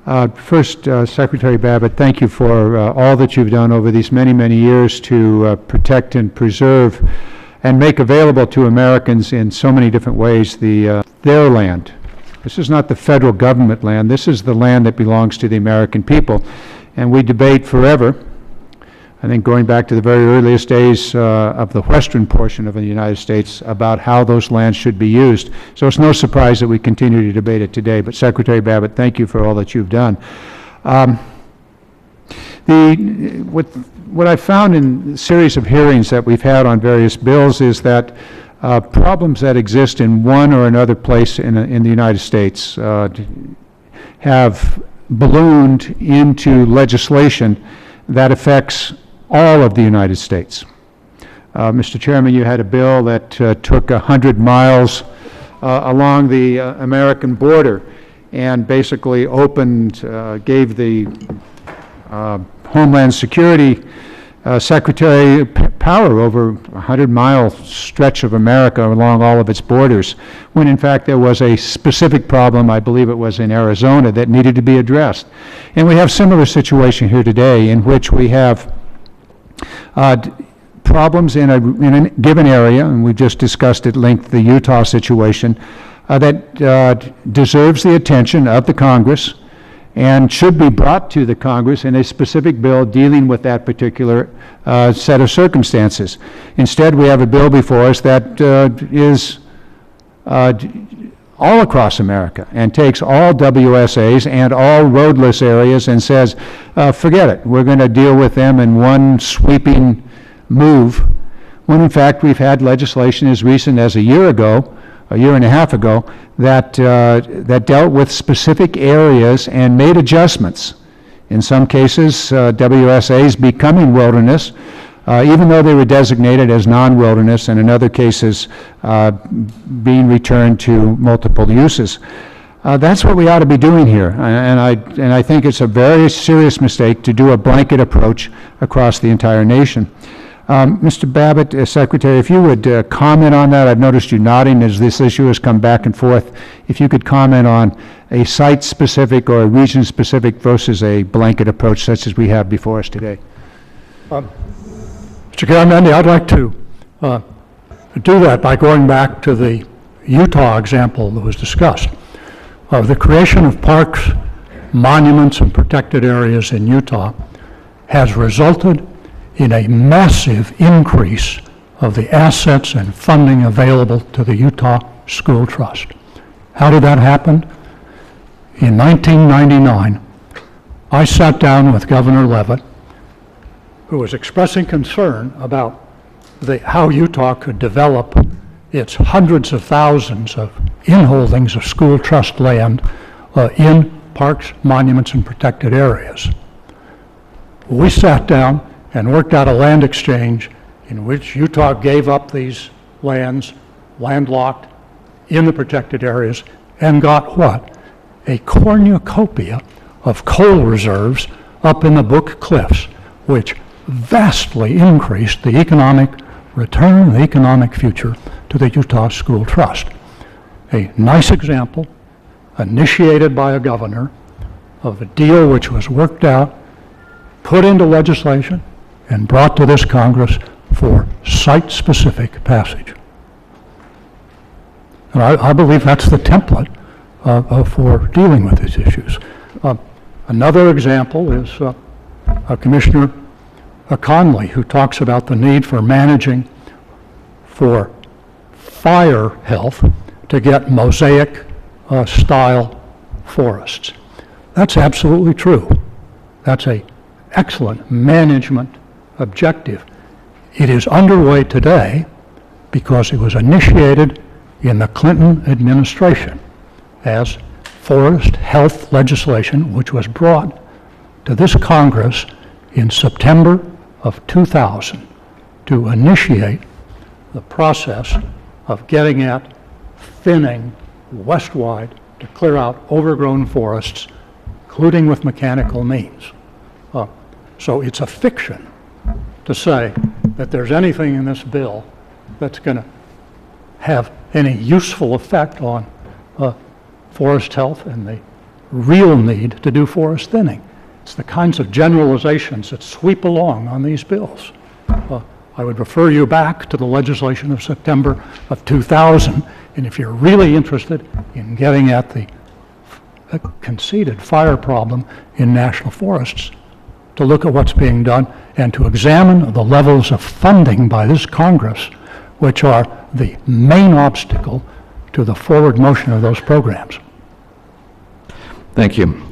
First, Secretary Babbitt, thank you for all that you've done over these many, many years to protect and preserve and make available to Americans in so many different ways their land. This is not the federal government land. This is the land that belongs to the American people. And we debate forever, I think going back to the very earliest days of the western portion of the United States, about how those lands should be used. So it's no surprise that we continue to debate it today. But Secretary Babbitt, thank you for all that you've done. What I found in a series of hearings that we've had on various bills is that problems that exist in one or another place in the United States have ballooned into legislation that affects all of the United States. Mr. Chairman, you had a bill that took 100 miles along the American border and basically gave the Homeland Security Secretary power over a 100-mile stretch of America along all of its borders, when in fact there was a specific problem, I believe it was in Arizona, that needed to be addressed. And we have a similar situation here today in which we have problems in a given area, and we've just discussed at length the Utah situation, that deserves the attention of the Congress and should be brought to the Congress in a specific bill dealing with that particular set of circumstances. Instead, we have a bill before us that is all across America and takes all WSAs and all roadless areas and says, forget it, we're going to deal with them in one sweeping move, when in fact we've had legislation as recent as a year and a half ago, that dealt with specific areas and made adjustments. In some cases, WSAs becoming wilderness, even though they were designated as non-wilderness, and in other cases being returned to multiple uses. That's what we ought to be doing here, and I think it's a very serious mistake to do a blanket approach across the entire nation. Mr. Babbitt, Secretary, if you would comment on that. I've noticed you nodding as this issue has come back and forth. If you could comment on a site-specific or a region-specific versus a blanket approach such as we have before us today. Mr. Garamendi, I'd like to do that by going back to the Utah example that was discussed. The creation of parks, monuments, and protected areas in Utah has resulted in a massive increase of the assets and funding available to the Utah School Trust. How did that happen? In 1999, I sat down with Governor Leavitt, who was expressing concern about how Utah could develop its hundreds of thousands of inholdings of school trust land in parks, monuments, and protected areas. We sat down and worked out a land exchange in which Utah gave up these lands, landlocked, in the protected areas, and got what? A cornucopia of coal reserves up in the Book Cliffs, which vastly increased the economic return, the economic future to the Utah School Trust. A nice example, initiated by a governor, of a deal which was worked out, put into legislation, and brought to this Congress for site-specific passage. And I believe that's the template for dealing with these issues. Another example is Commissioner Conley, who talks about the need for managing for fire health to get mosaic style forests. That's absolutely true. That's an excellent management objective. It is underway today because it was initiated in the Clinton administration as forest health legislation, which was brought to this Congress in September of 2000 to initiate the process of getting at thinning westwide to clear out overgrown forests, including with mechanical means. So it's a fiction to say that there's anything in this bill that's going to have any useful effect on forest health and the real need to do forest thinning. It's the kinds of generalizations that sweep along on these bills. I would refer you back to the legislation of September of 2000, and if you're really interested in getting at the conceded fire problem in national forests, to look at what's being done and to examine the levels of funding by this Congress, which are the main obstacle to the forward motion of those programs. Thank you.